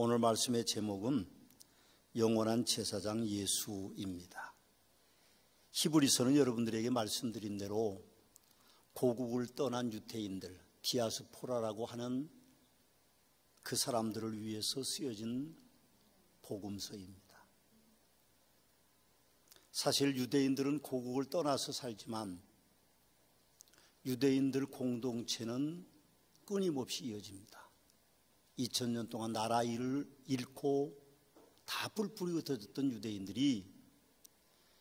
오늘 말씀의 제목은 영원한 제사장 예수입니다. 히브리서는 여러분들에게 말씀드린 대로 고국을 떠난 유대인들, 디아스포라라고 하는 그 사람들을 위해서 쓰여진 복음서입니다. 사실 유대인들은 고국을 떠나서 살지만 유대인들 공동체는 끊임없이 이어집니다. 2000년 동안 나라 일을 잃고 다 뿔뿔이 흩어졌던 유대인들이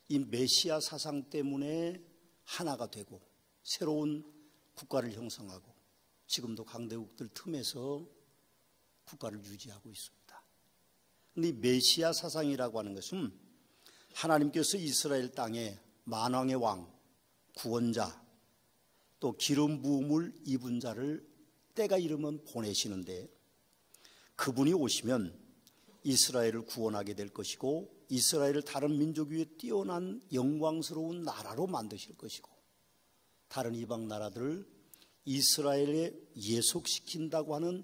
이 메시아 사상 때문에 하나가 되고 새로운 국가를 형성하고 지금도 강대국들 틈에서 국가를 유지하고 있습니다. 그런데 이 메시아 사상이라고 하는 것은 하나님께서 이스라엘 땅에 만왕의 왕, 구원자, 또 기름 부음을 입은 자를 때가 이르면 보내시는데 그분이 오시면 이스라엘을 구원하게 될 것이고 이스라엘을 다른 민족 위에 뛰어난 영광스러운 나라로 만드실 것이고 다른 이방 나라들을 이스라엘에 예속시킨다고 하는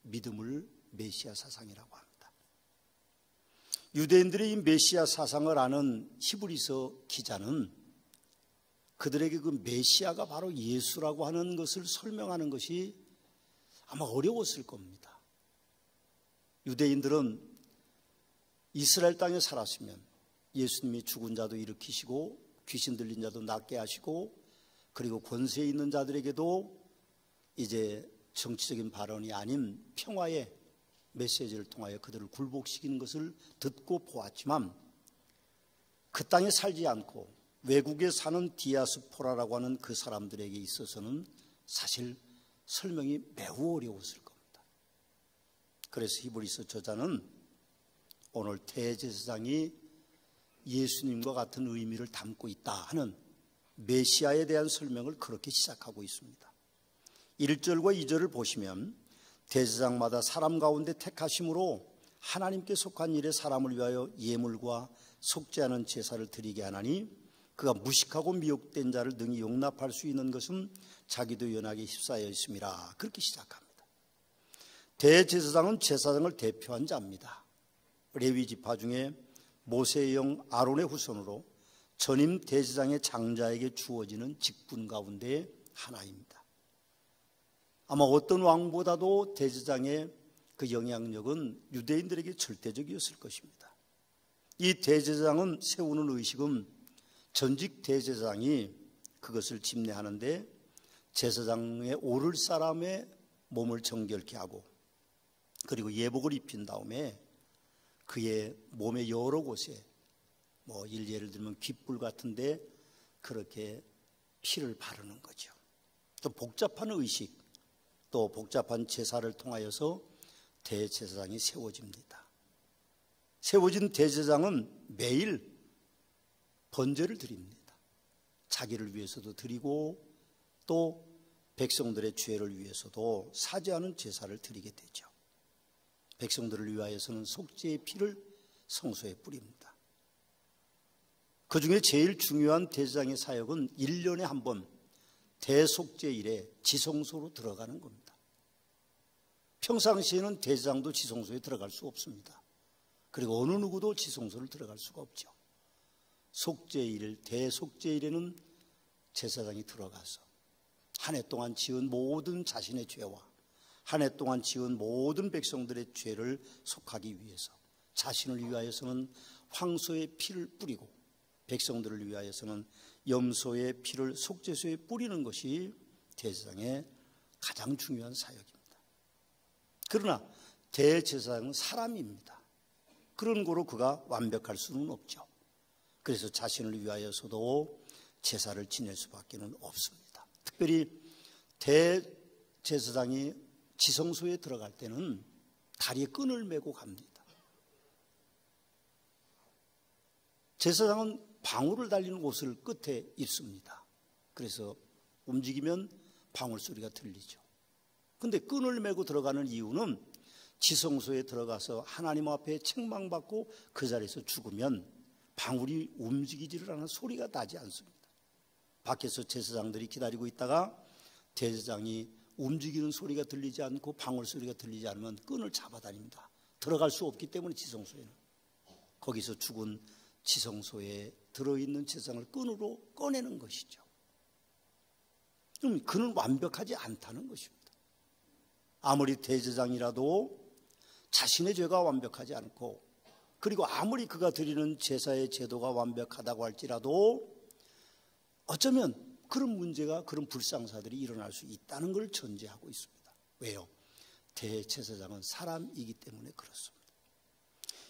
믿음을 메시아 사상이라고 합니다. 유대인들의 이 메시아 사상을 아는 히브리서 기자는 그들에게 그 메시아가 바로 예수라고 하는 것을 설명하는 것이 아마 어려웠을 겁니다. 유대인들은 이스라엘 땅에 살았으면 예수님이 죽은 자도 일으키시고 귀신 들린 자도 낫게 하시고 그리고 권세 있는 자들에게도 이제 정치적인 발언이 아닌 평화의 메시지를 통하여 그들을 굴복시키는 것을 듣고 보았지만 그 땅에 살지 않고 외국에 사는 디아스포라라고 하는 그 사람들에게 있어서는 사실 설명이 매우 어려웠을 겁니다. 그래서 히브리서 저자는 오늘 대제사장이 예수님과 같은 의미를 담고 있다 하는 메시아에 대한 설명을 그렇게 시작하고 있습니다. 1절과 2절을 보시면 대제사장마다 사람 가운데 택하심으로 하나님께 속한 일에 사람을 위하여 예물과 속죄하는 제사를 드리게 하나니 그가 무식하고 미혹된 자를 능히 용납할 수 있는 것은 자기도 연하게 휩싸여 있음이라. 그렇게 시작합니다. 대제사장은 제사장을 대표한 자입니다. 레위 지파 중에 모세의 형 아론의 후손으로 전임 대제사장의 장자에게 주어지는 직분 가운데 하나입니다. 아마 어떤 왕보다도 대제사장의 그 영향력은 유대인들에게 절대적이었을 것입니다. 이 대제사장은 세우는 의식은 전직 대제사장이 그것을 집례하는데 제사장에 오를 사람의 몸을 정결케 하고 그리고 예복을 입힌 다음에 그의 몸의 여러 곳에 예를 들면 귓불 같은데 그렇게 피를 바르는 거죠. 또 복잡한 의식, 또 복잡한 제사를 통하여서 대제사장이 세워집니다. 세워진 대제사장은 매일 번제를 드립니다. 자기를 위해서도 드리고 또 백성들의 죄를 위해서도 사죄하는 제사를 드리게 되죠. 백성들을 위하여서는 속죄의 피를 성소에 뿌립니다. 그 중에 제일 중요한 대제사장의 사역은 1년에 한 번 대속죄일에 지성소로 들어가는 겁니다. 평상시에는 대제사장도 지성소에 들어갈 수 없습니다. 그리고 어느 누구도 지성소를 들어갈 수가 없죠. 속죄일, 대속죄일에는 제사장이 들어가서 한 해 동안 지은 모든 자신의 죄와 한 해 동안 지은 모든 백성들의 죄를 속하기 위해서 자신을 위하여서는 황소의 피를 뿌리고 백성들을 위하여서는 염소의 피를 속죄소에 뿌리는 것이 대제사장의 가장 중요한 사역입니다. 그러나 대제사장은 사람입니다. 그런 거로 그가 완벽할 수는 없죠. 그래서 자신을 위하여서도 제사를 지낼 수밖에 없습니다. 특별히 대제사장이 지성소에 들어갈 때는 다리에 끈을 메고 갑니다. 제사장은 방울을 달리는 옷을 끝에 입습니다. 그래서 움직이면 방울 소리가 들리죠. 그런데 끈을 메고 들어가는 이유는 지성소에 들어가서 하나님 앞에 책망받고 그 자리에서 죽으면 방울이 움직이지를 않아 소리가 나지 않습니다. 밖에서 제사장들이 기다리고 있다가 대제사장이 움직이는 소리가 들리지 않고 방울 소리가 들리지 않으면 끈을 잡아다닙니다. 들어갈 수 없기 때문에 지성소에는 거기서 죽은 지성소에 들어있는 제사장을 끈으로 꺼내는 것이죠. 그럼 그는 완벽하지 않다는 것입니다. 아무리 대제사장이라도 자신의 죄가 완벽하지 않고, 그리고 아무리 그가 드리는 제사의 제도가 완벽하다고 할지라도 어쩌면 그런 문제가, 그런 불상사들이 일어날 수 있다는 걸 전제하고 있습니다. 왜요? 대제사장은 사람이기 때문에 그렇습니다.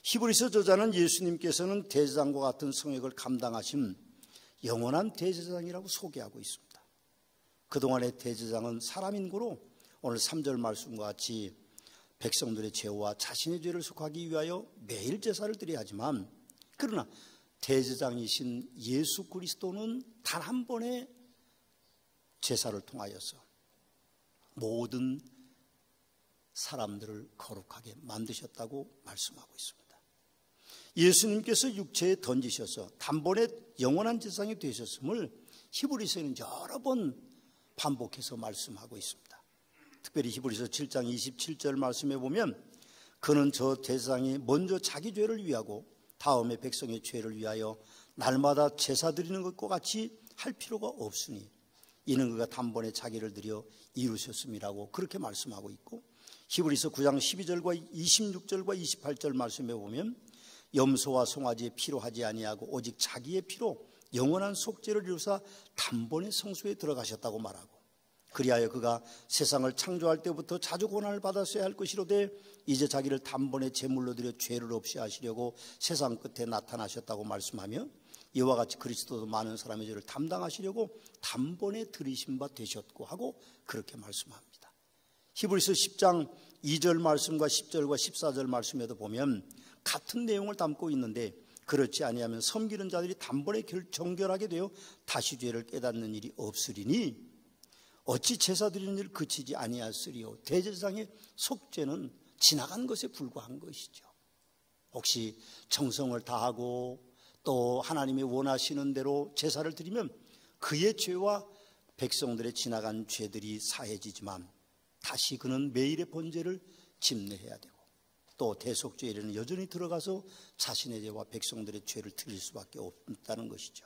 히브리서 저자는 예수님께서는 대제사장과 같은 성역을 감당하신 영원한 대제사장이라고 소개하고 있습니다. 그동안의 대제사장은 사람인 거로 오늘 3절 말씀과 같이 백성들의 죄와 자신의 죄를 속하기 위하여 매일 제사를 드려야 하지만, 그러나 대제사장이신 예수 그리스도는 단 한 번의 제사를 통하여서 모든 사람들을 거룩하게 만드셨다고 말씀하고 있습니다. 예수님께서 육체에 던지셔서 단번에 영원한 제사장이 되셨음을 히브리서에는 여러 번 반복해서 말씀하고 있습니다. 특별히 히브리서 7장 27절 말씀에 보면 그는 저 대제사장이 먼저 자기 죄를 위하고 다음에 백성의 죄를 위하여 날마다 제사 드리는 것과 같이 할 필요가 없으니 이는 그가 단번에 자기를 드려 이루셨음이라고 그렇게 말씀하고 있고, 히브리서 9장 12절과 26절과 28절 말씀에 보면 염소와 송아지의 피로 하지 아니하고 오직 자기의 피로 영원한 속죄를 이루사 단번에 성소에 들어가셨다고 말하고, 그리하여 그가 세상을 창조할 때부터 자주 고난을 받았어야 할 것이로되 이제 자기를 단번에 제물로 드려 죄를 없이 하시려고 세상 끝에 나타나셨다고 말씀하며, 이와 같이 그리스도도 많은 사람의 죄를 담당하시려고 단번에 들이신 바 되셨고 하고 그렇게 말씀합니다. 히브리서 10장 2절 말씀과 10절과 14절 말씀에도 보면 같은 내용을 담고 있는데, 그렇지 아니하면 섬기는 자들이 단번에 정결하게 되어 다시 죄를 깨닫는 일이 없으리니 어찌 제사 드리는 일 그치지 아니하으리요. 대제사장의 속죄는 지나간 것에 불과한 것이죠. 혹시 정성을 다하고 또 하나님이 원하시는 대로 제사를 드리면 그의 죄와 백성들의 지나간 죄들이 사해지지만 다시 그는 매일의 번제를 집례해야 되고 또 대속죄에는 여전히 들어가서 자신의 죄와 백성들의 죄를 드릴 수밖에 없다는 것이죠.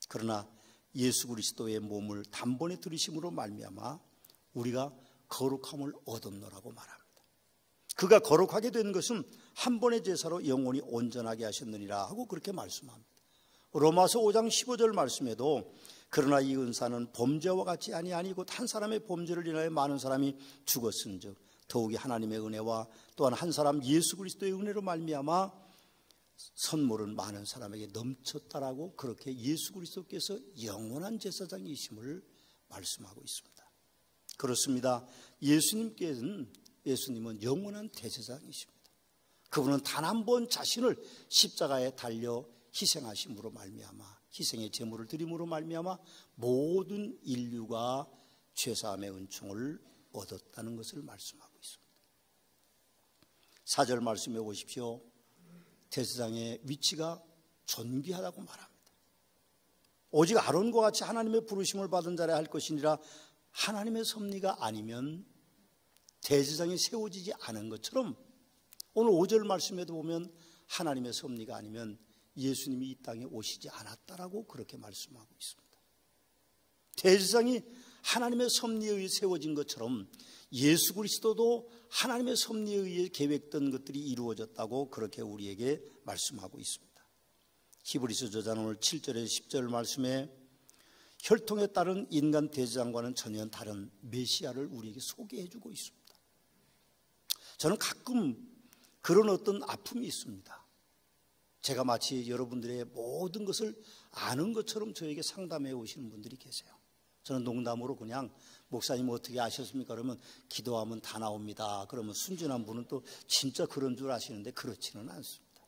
그러나 예수 그리스도의 몸을 단번에 들이심으로 말미암아 우리가 거룩함을 얻었노라고 말합니다. 그가 거룩하게 된 것은 한 번의 제사로 영원히 온전하게 하셨느니라 하고 그렇게 말씀합니다. 로마서 5장 15절 말씀에도 그러나 이 은사는 범죄와 같이 아니하니 곧 한 사람의 범죄를 인하여 많은 사람이 죽었은즉 더욱이 하나님의 은혜와 또한 한 사람 예수 그리스도의 은혜로 말미암아 선물은 많은 사람에게 넘쳤다라고 그렇게 예수 그리스도께서 영원한 제사장이심을 말씀하고 있습니다. 그렇습니다. 예수님은 영원한 대제사장이십니다. 그분은 단 한 번 자신을 십자가에 달려 희생하심으로 말미암아 희생의 제물을 드림으로 말미암아 모든 인류가 죄사함의 은총을 얻었다는 것을 말씀하고 있습니다. 4절 말씀해 보십시오. 대제사장의 위치가 존귀하다고 말합니다. 오직 아론과 같이 하나님의 부르심을 받은 자라 할 것이니라. 하나님의 섭리가 아니면 대제사장이 세워지지 않은 것처럼 오늘 5절 말씀에도 보면 하나님의 섭리가 아니면 예수님이 이 땅에 오시지 않았다라고 그렇게 말씀하고 있습니다. 대제사장이 하나님의 섭리에 의해 세워진 것처럼 예수 그리스도도 하나님의 섭리에 의해 계획된 것들이 이루어졌다고 그렇게 우리에게 말씀하고 있습니다. 히브리서 저자는 오늘 7절에 10절 말씀에 혈통에 따른 인간 대제사장과는 전혀 다른 메시아를 우리에게 소개해주고 있습니다. 저는 가끔 그런 어떤 아픔이 있습니다. 제가 마치 여러분들의 모든 것을 아는 것처럼 저에게 상담해 오시는 분들이 계세요. 저는 농담으로 그냥 목사님 어떻게 아셨습니까? 그러면 기도하면 다 나옵니다. 그러면 순진한 분은 또 진짜 그런 줄 아시는데 그렇지는 않습니다.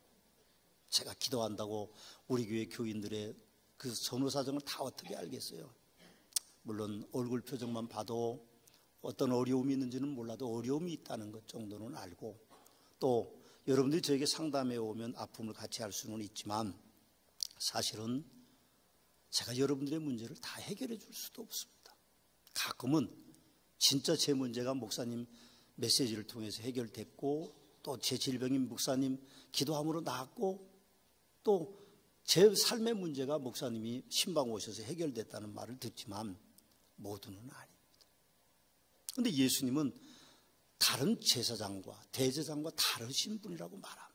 제가 기도한다고 우리 교회 교인들의 그 전후 사정을 다 어떻게 알겠어요? 물론 얼굴 표정만 봐도 어떤 어려움이 있는지는 몰라도 어려움이 있다는 것 정도는 알고, 또 여러분들이 저에게 상담해 오면 아픔을 같이 할 수는 있지만 사실은 제가 여러분들의 문제를 다 해결해 줄 수도 없습니다. 가끔은 진짜 제 문제가 목사님 메시지를 통해서 해결됐고 또 제 질병인 목사님 기도함으로 나았고 또 제 삶의 문제가 목사님이 신방 오셔서 해결됐다는 말을 듣지만 모두는 아닙니다. 그런데 예수님은 다른 제사장과 대제사장과 다르신 분이라고 말합니다.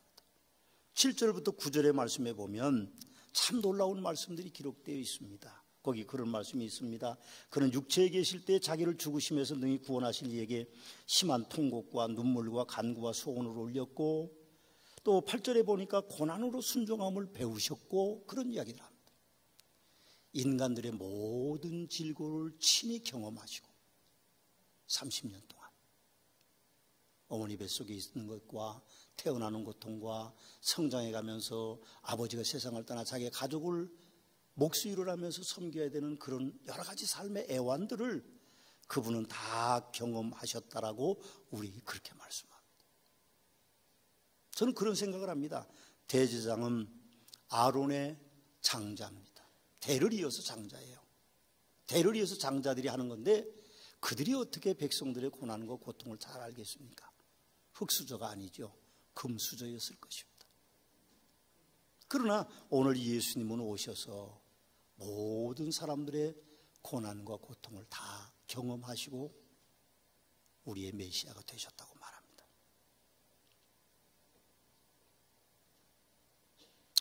7절부터 9절의 말씀에 보면 참 놀라운 말씀들이 기록되어 있습니다. 거기 그런 말씀이 있습니다. 그는 육체에 계실 때 자기를 죽으심에서 능히 구원하실 이에게 심한 통곡과 눈물과 간구와 소원을 올렸고, 또 8절에 보니까 고난으로 순종함을 배우셨고, 그런 이야기를 합니다. 인간들의 모든 질고를 친히 경험하시고 30년 동안 어머니 뱃속에 있는 것과 태어나는 고통과 성장해 가면서 아버지가 세상을 떠나 자기의 가족을 목수일을 하면서 섬겨야 되는 그런 여러 가지 삶의 애환들을 그분은 다 경험하셨다라고 우리 그렇게 말씀합니다. 저는 그런 생각을 합니다. 대제사장은 아론의 장자입니다. 대를 이어서 장자예요. 대를 이어서 장자들이 하는 건데 그들이 어떻게 백성들의 고난과 고통을 잘 알겠습니까? 흙수저가 아니죠. 금수저였을 것입니다. 그러나 오늘 예수님은 오셔서 모든 사람들의 고난과 고통을 다 경험하시고 우리의 메시아가 되셨다고 말합니다.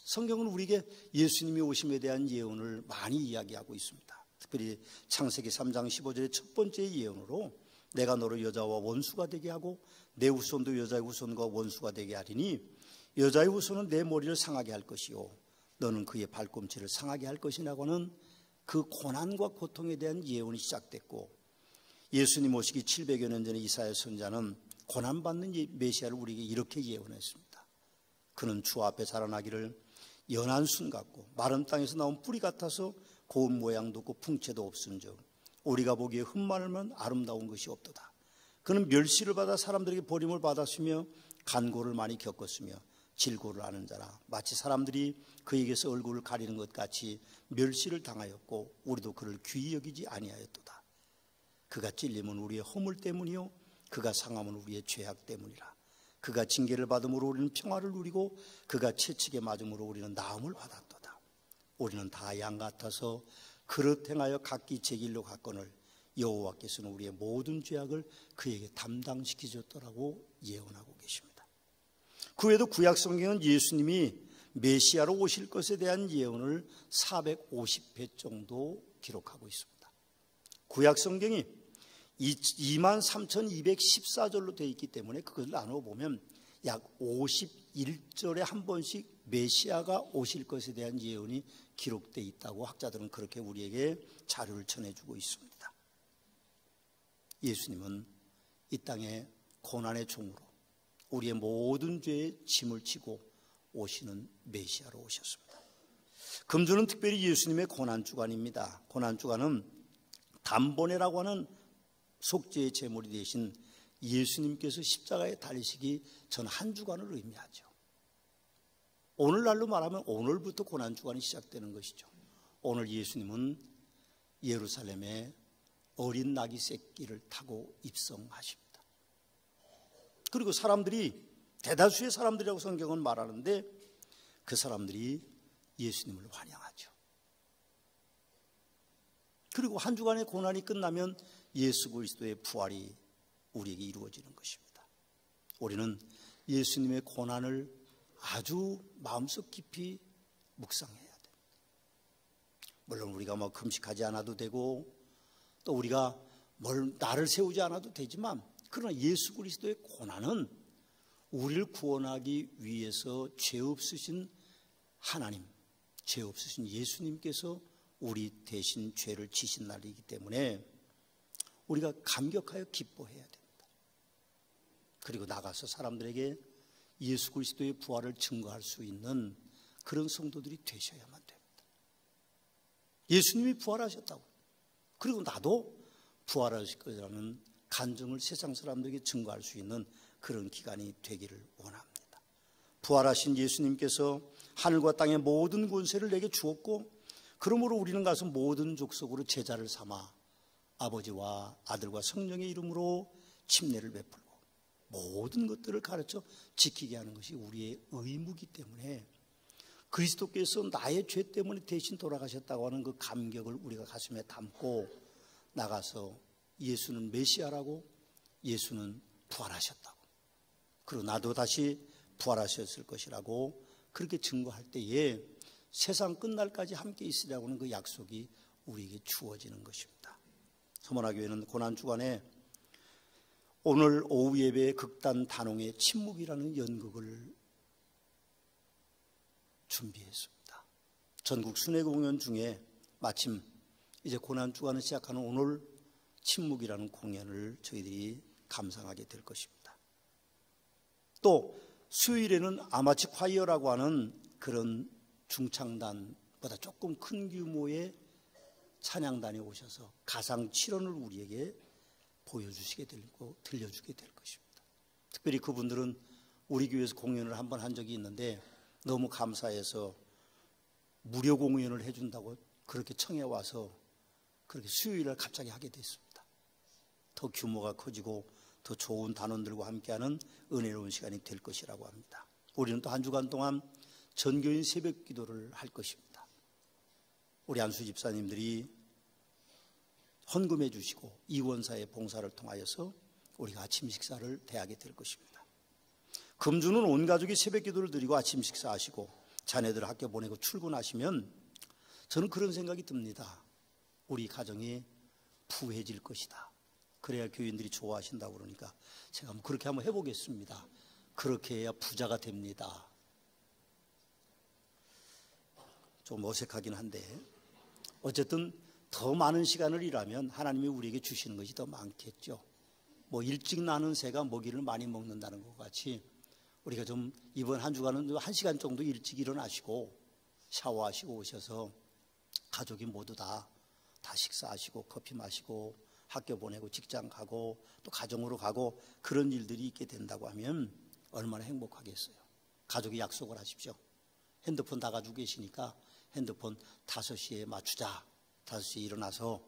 성경은 우리에게 예수님이 오심에 대한 예언을 많이 이야기하고 있습니다. 특별히 창세기 3장 15절의 첫 번째 예언으로 내가 너를 여자와 원수가 되게 하고 내 후손도 여자의 후손과 원수가 되게 하리니 여자의 후손은 내 머리를 상하게 할 것이요 너는 그의 발꿈치를 상하게 할 것이라고 하는 그 고난과 고통에 대한 예언이 시작됐고, 예수님 오시기 700여 년 전에 이사야 선지자는 고난받는 메시아를 우리에게 이렇게 예언했습니다. 그는 주 앞에 자라나기를 연한 순 같고 마른 땅에서 나온 뿌리 같아서 고운 모양도 없고 풍채도 없은즉 우리가 보기에 흠만하면 아름다운 것이 없도다. 그는 멸시를 받아 사람들에게 버림을 받았으며 간고를 많이 겪었으며 질고를 아는 자라. 마치 사람들이 그에게서 얼굴을 가리는 것 같이 멸시를 당하였고 우리도 그를 귀히 여기지 아니하였도다. 그가 찔림은 우리의 허물 때문이요 그가 상함은 우리의 죄악 때문이라. 그가 징계를 받음으로 우리는 평화를 누리고 그가 채찍에 맞음으로 우리는 나음을 받았도다. 우리는 다 양 같아서 그릇 행하여 각기 제 길로 갔거늘 여호와께서는 우리의 모든 죄악을 그에게 담당시키셨더라고 예언하고 계십니다. 그 외에도 구약 성경은 예수님이 메시아로 오실 것에 대한 예언을 450회 정도 기록하고 있습니다. 구약 성경이 23,214절로 되어 있기 때문에 그것을 나눠보면 약 51절에 한 번씩 메시아가 오실 것에 대한 예언이 기록되어 있다고 학자들은 그렇게 우리에게 자료를 전해주고 있습니다. 예수님은 이 땅에 고난의 종으로 우리의 모든 죄의 짐을 지고 오시는 메시아로 오셨습니다. 금주는 특별히 예수님의 고난주간입니다. 고난주간은 단번에라고 하는 속죄의 제물이 되신 예수님께서 십자가에 달리시기 전 한 주간을 의미하죠. 오늘날로 말하면 오늘부터 고난주간이 시작되는 것이죠. 오늘 예수님은 예루살렘에 어린 나귀 새끼를 타고 입성하십니다. 그리고 사람들이 대다수의 사람들이라고 성경은 말하는데 그 사람들이 예수님을 환영하죠. 그리고 한 주간의 고난이 끝나면 예수 그리스도의 부활이 우리에게 이루어지는 것입니다. 우리는 예수님의 고난을 아주 마음속 깊이 묵상해야 됩니다. 물론 우리가 뭐 금식하지 않아도 되고 또 우리가 나를 세우지 않아도 되지만 그러나 예수 그리스도의 고난은 우리를 구원하기 위해서 죄 없으신 하나님, 죄 없으신 예수님께서 우리 대신 죄를 지신 날이기 때문에 우리가 감격하여 기뻐해야 됩니다. 그리고 나가서 사람들에게 예수 그리스도의 부활을 증거할 수 있는 그런 성도들이 되셔야만 됩니다. 예수님이 부활하셨다고, 그리고 나도 부활하실 거라는 간증을 세상 사람들에게 증거할 수 있는 그런 기간이 되기를 원합니다. 부활하신 예수님께서 하늘과 땅의 모든 권세를 내게 주었고, 그러므로 우리는 가서 모든 족속으로 제자를 삼아 아버지와 아들과 성령의 이름으로 침례를 베풀고 모든 것들을 가르쳐 지키게 하는 것이 우리의 의무이기 때문에 그리스도께서 나의 죄 때문에 대신 돌아가셨다고 하는 그 감격을 우리가 가슴에 담고 나가서 예수는 메시아라고, 예수는 부활하셨다고, 그리고 나도 다시 부활하셨을 것이라고 그렇게 증거할 때에 세상 끝날까지 함께 있으려고 하는 그 약속이 우리에게 주어지는 것입니다. 서문화교회는 고난주간에 오늘 오후 예배의 극단 단홍의 침묵이라는 연극을 준비했습니다. 전국 순회 공연 중에 마침 이제 고난주간을 시작하는 오늘 침묵이라는 공연을 저희들이 감상하게 될 것입니다. 또 수요일에는 아마치 콰이어라고 하는 그런 중창단보다 조금 큰 규모의 찬양단이 오셔서 가상 7원을 우리에게 보여주시게 되고 들려주게 될 것입니다. 특별히 그분들은 우리 교회에서 공연을 한번 한 적이 있는데 너무 감사해서 무료 공연을 해준다고 그렇게 청해 와서 그렇게 수요일을 갑자기 하게 됐습니다. 더 규모가 커지고 더 좋은 단원들과 함께하는 은혜로운 시간이 될 것이라고 합니다. 우리는 또 한 주간 동안 전교인 새벽 기도를 할 것입니다. 우리 안수 집사님들이 헌금해 주시고 이원사의 봉사를 통하여서 우리가 아침 식사를 대하게 될 것입니다. 금주는 온 가족이 새벽 기도를 드리고 아침 식사하시고 자녀들 학교 보내고 출근하시면 저는 그런 생각이 듭니다. 우리 가정이 부해질 것이다. 그래야 교인들이 좋아하신다고 그러니까 제가 그렇게 한번 해보겠습니다. 그렇게 해야 부자가 됩니다. 좀 어색하긴 한데 어쨌든 더 많은 시간을 일하면 하나님이 우리에게 주시는 것이 더 많겠죠. 뭐 일찍 나는 새가 먹이를 많이 먹는다는 것 같이 우리가 좀 이번 한 주간은 1시간 정도 일찍 일어나시고 샤워하시고 오셔서 가족이 모두 다 식사하시고 커피 마시고 학교 보내고 직장 가고 또 가정으로 가고 그런 일들이 있게 된다고 하면 얼마나 행복하겠어요. 가족이 약속을 하십시오. 핸드폰 다 가지고 계시니까 핸드폰 5시에 맞추자. 5시에 일어나서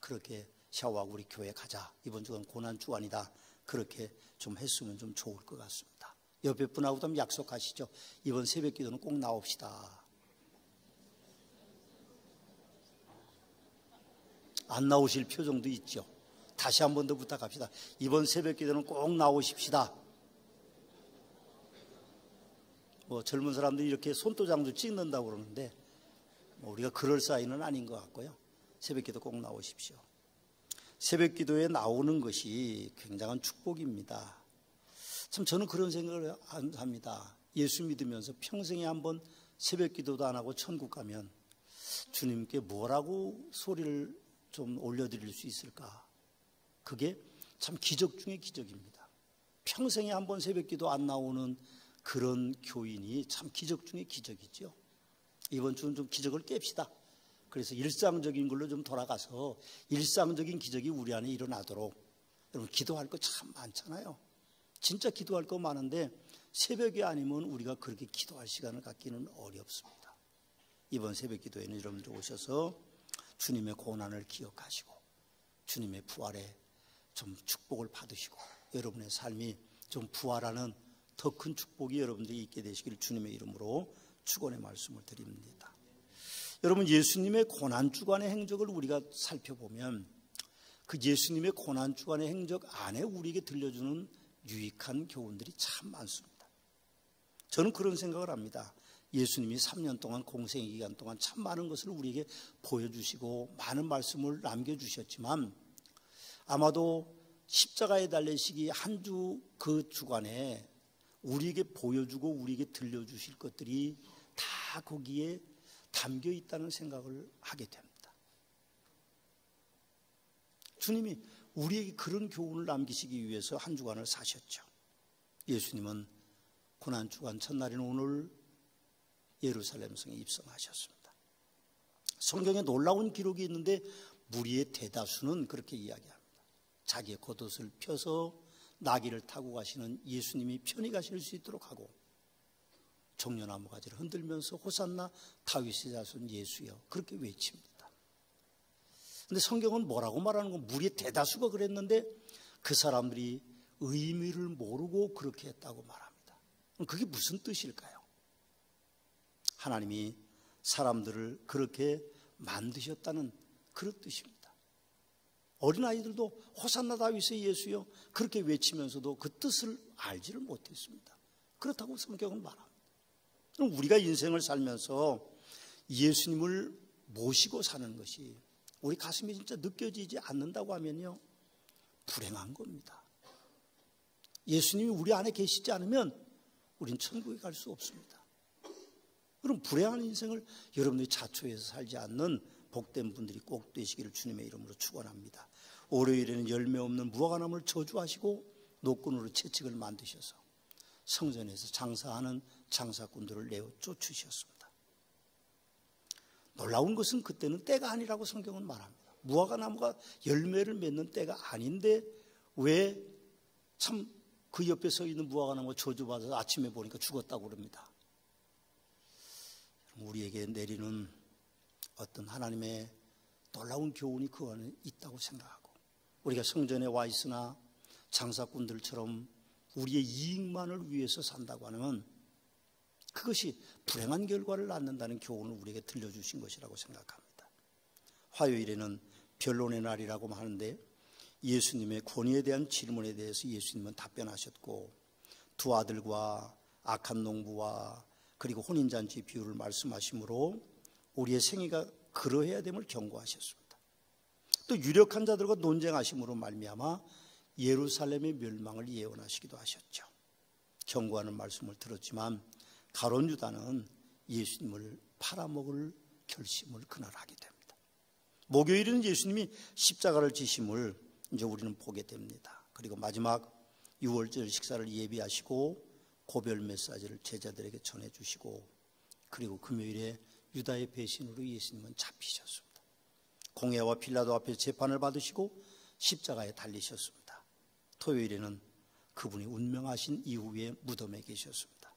그렇게 샤워하고 우리 교회 가자. 이번 주간 고난주간이다. 그렇게 좀 했으면 좀 좋을 것 같습니다. 옆에 분하고도 한번 약속하시죠. 이번 새벽 기도는 꼭 나옵시다. 안 나오실 표정도 있죠. 다시 한 번 더 부탁합시다. 이번 새벽 기도는 꼭 나오십시다. 뭐 젊은 사람들이 이렇게 손도장도 찍는다고 그러는데 우리가 그럴 사이는 아닌 것 같고요. 새벽 기도 꼭 나오십시오. 새벽 기도에 나오는 것이 굉장한 축복입니다. 참 저는 그런 생각을 합니다. 예수 믿으면서 평생에 한번 새벽 기도도 안 하고 천국 가면 주님께 뭐라고 소리를 좀 올려드릴 수 있을까? 그게 참 기적 중의 기적입니다. 평생에 한번 새벽 기도 안 나오는 그런 교인이 참 기적 중의 기적이죠. 이번 주는 좀 기적을 깹시다. 그래서 일상적인 걸로 좀 돌아가서 일상적인 기적이 우리 안에 일어나도록 여러분 기도할 거 참 많잖아요. 진짜 기도할 거 많은데 새벽이 아니면 우리가 그렇게 기도할 시간을 갖기는 어렵습니다. 이번 새벽 기도에는 여러분들 오셔서 주님의 고난을 기억하시고 주님의 부활에 좀 축복을 받으시고 여러분의 삶이 좀 부활하는 더 큰 축복이 여러분들이 있게 되시길 주님의 이름으로 축원의 말씀을 드립니다. 여러분 예수님의 고난주간의 행적을 우리가 살펴보면 그 예수님의 고난주간의 행적 안에 우리에게 들려주는 유익한 교훈들이 참 많습니다. 저는 그런 생각을 합니다. 예수님이 3년 동안 공생의 기간 동안 참 많은 것을 우리에게 보여주시고 많은 말씀을 남겨주셨지만 아마도 십자가에 달리시기 한 주 그 주간에 우리에게 보여주고 우리에게 들려주실 것들이 다 거기에 담겨 있다는 생각을 하게 됩니다. 주님이 우리에게 그런 교훈을 남기시기 위해서 한 주간을 사셨죠. 예수님은 고난주간 첫날인 오늘 예루살렘 성에 입성하셨습니다. 성경에 놀라운 기록이 있는데 무리의 대다수는 그렇게 이야기합니다. 자기의 겉옷을 펴서 나귀를 타고 가시는 예수님이 편히 가실 수 있도록 하고 종려나무 가지를 흔들면서 호산나 다윗의 자손 예수여 그렇게 외칩니다. 그런데 성경은 뭐라고 말하는 건 무리의 대다수가 그랬는데 그 사람들이 의미를 모르고 그렇게 했다고 말합니다. 그게 무슨 뜻일까요? 하나님이 사람들을 그렇게 만드셨다는 그런 뜻입니다. 어린아이들도 호산나 다윗의 예수여 그렇게 외치면서도 그 뜻을 알지를 못했습니다. 그렇다고 성경은 말합니다. 그럼 우리가 인생을 살면서 예수님을 모시고 사는 것이 우리 가슴에 진짜 느껴지지 않는다고 하면요, 불행한 겁니다. 예수님이 우리 안에 계시지 않으면 우린 천국에 갈 수 없습니다. 그럼 불행한 인생을 여러분들이 자초해서 살지 않는 복된 분들이 꼭 되시기를 주님의 이름으로 축원합니다. 월요일에는 열매 없는 무화과나무를 저주하시고 노끈으로 채찍을 만드셔서 성전에서 장사하는 장사꾼들을 내어 쫓으셨습니다. 놀라운 것은 그때는 때가 아니라고 성경은 말합니다. 무화과나무가 열매를 맺는 때가 아닌데 왜 참 그 옆에 서 있는 무화과나무가 저주받아서 아침에 보니까 죽었다고 그럽니다. 우리에게 내리는 어떤 하나님의 놀라운 교훈이 그 안에 있다고 생각하고, 우리가 성전에 와 있으나 장사꾼들처럼 우리의 이익만을 위해서 산다고 하면 그것이 불행한 결과를 낳는다는 교훈을 우리에게 들려주신 것이라고 생각합니다. 화요일에는 변론의 날이라고 하는데 예수님의 권위에 대한 질문에 대해서 예수님은 답변하셨고, 두 아들과 악한 농부와 그리고 혼인잔치 비유를 말씀하심으로 우리의 생애가 그러해야 됨을 경고하셨습니다. 또 유력한 자들과 논쟁하심으로 말미암아 예루살렘의 멸망을 예언하시기도 하셨죠. 경고하는 말씀을 들었지만 가룟 유다는 예수님을 팔아먹을 결심을 그날 하게 됩니다. 목요일은 예수님이 십자가를 지심을 이제 우리는 보게 됩니다. 그리고 마지막 6월절 식사를 예비하시고 고별 메시지를 제자들에게 전해주시고, 그리고 금요일에 유다의 배신으로 예수님은 잡히셨습니다. 공회와 빌라도 앞에 재판을 받으시고 십자가에 달리셨습니다. 토요일에는 그분이 운명하신 이후에 무덤에 계셨습니다.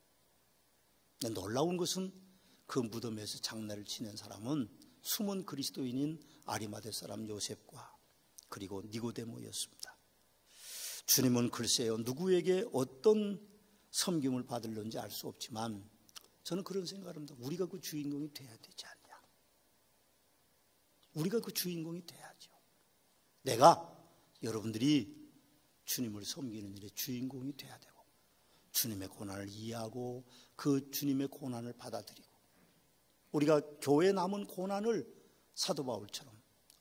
놀라운 것은 그 무덤에서 장례를 지낸 사람은 숨은 그리스도인인 아리마대 사람 요셉과 그리고 니고데모였습니다. 주님은 글쎄요, 누구에게 어떤 섬김을 받을는지 알 수 없지만 저는 그런 생각을 합니다. 우리가 그 주인공이 돼야 되지 않냐. 우리가 그 주인공이 돼야죠. 내가 여러분들이 주님을 섬기는 일의 주인공이 돼야 되고, 주님의 고난을 이해하고 그 주님의 고난을 받아들이고, 우리가 교회에 남은 고난을 사도 바울처럼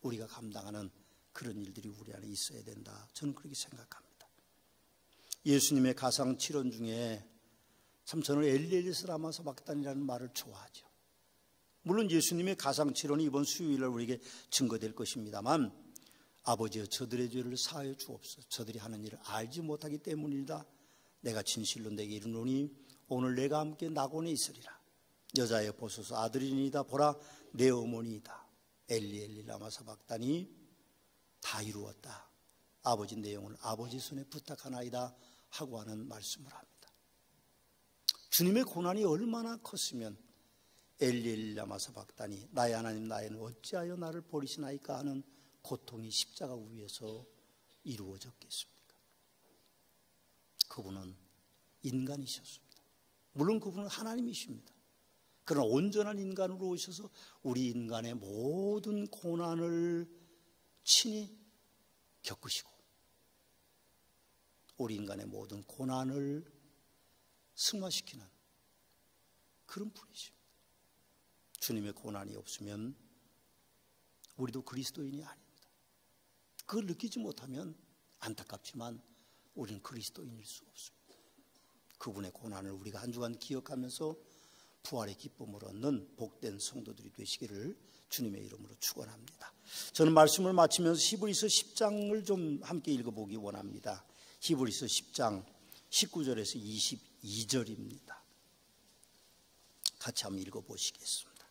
우리가 감당하는 그런 일들이 우리 안에 있어야 된다. 저는 그렇게 생각합니다. 예수님의 가상 7원 중에 참 저는 엘리엘리스 라마 사박단이라는 말을 좋아하죠. 물론 예수님의 가상 7원이 이번 수요일날 우리에게 증거될 것입니다만, 아버지여 저들의 죄를 사하여 주옵소서. 저들이 하는 일을 알지 못하기 때문이다. 내가 진실로 내게 이르노니 오늘 내가 함께 낙원에 있으리라. 여자여 보소서 아들이니이다. 보라 내 어머니이다. 엘리엘리 라마 사박단이 다 이루었다. 아버지 내 영혼을 아버지 손에 부탁하나이다 하고 하는 말씀을 합니다. 주님의 고난이 얼마나 컸으면 엘리엘리 라마 사박단이 나의 하나님 나의 어찌하여 나를 버리시나이까 하는 고통이 십자가 위에서 이루어졌겠습니까? 그분은 인간이셨습니다. 물론 그분은 하나님이십니다. 그러나 온전한 인간으로 오셔서 우리 인간의 모든 고난을 친히 겪으시고 우리 인간의 모든 고난을 승화시키는 그런 분이십니다. 주님의 고난이 없으면 우리도 그리스도인이 아닙니다. 그걸 느끼지 못하면 안타깝지만 우리는 그리스도인일 수 없습니다. 그분의 고난을 우리가 한 주간 기억하면서 부활의 기쁨을 얻는 복된 성도들이 되시기를 주님의 이름으로 축원합니다. 저는 말씀을 마치면서 히브리서 10장을 좀 함께 읽어보기 원합니다. 히브리서 10장 19절에서 22절입니다. 같이 한번 읽어보시겠습니다.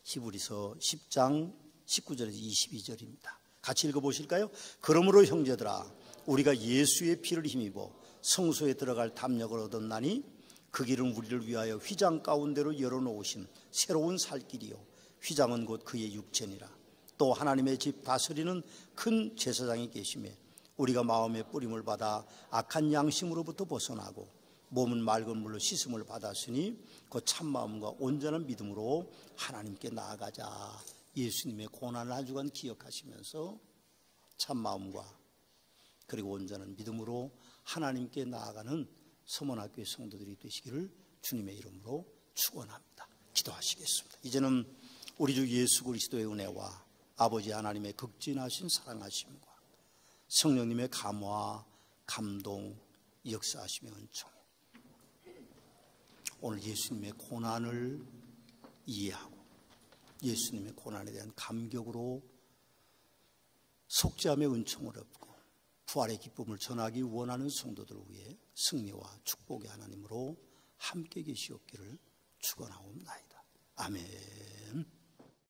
히브리서 10장 19절에서 22절입니다. 같이 읽어보실까요? 그러므로 형제들아 우리가 예수의 피를 힘입어 성소에 들어갈 담력을 얻었나니 그 길은 우리를 위하여 휘장 가운데로 열어놓으신 새로운 살 길이요 휘장은 곧 그의 육체니라. 또 하나님의 집 다스리는 큰 제사장이 계시매 우리가 마음의 뿌림을 받아 악한 양심으로부터 벗어나고 몸은 맑은 물로 씻음을 받았으니 그 참마음과 온전한 믿음으로 하나님께 나아가자. 예수님의 고난을 한 주간 기억하시면서 참마음과 그리고 온전한 믿음으로 하나님께 나아가는 서문학교의 성도들이 되시기를 주님의 이름으로 축원합니다. 기도하시겠습니다. 이제는 우리 주 예수 그리스도의 은혜와 아버지 하나님의 극진하신 사랑하심과 성령님의 감화, 감동, 역사하시며 은총, 오늘 예수님의 고난을 이해하고 예수님의 고난에 대한 감격으로 속죄함의 은총을 얻고 부활의 기쁨을 전하기 원하는 성도들을 위해 승리와 축복의 하나님으로 함께 계시옵기를 축원하옵나이다. 아멘.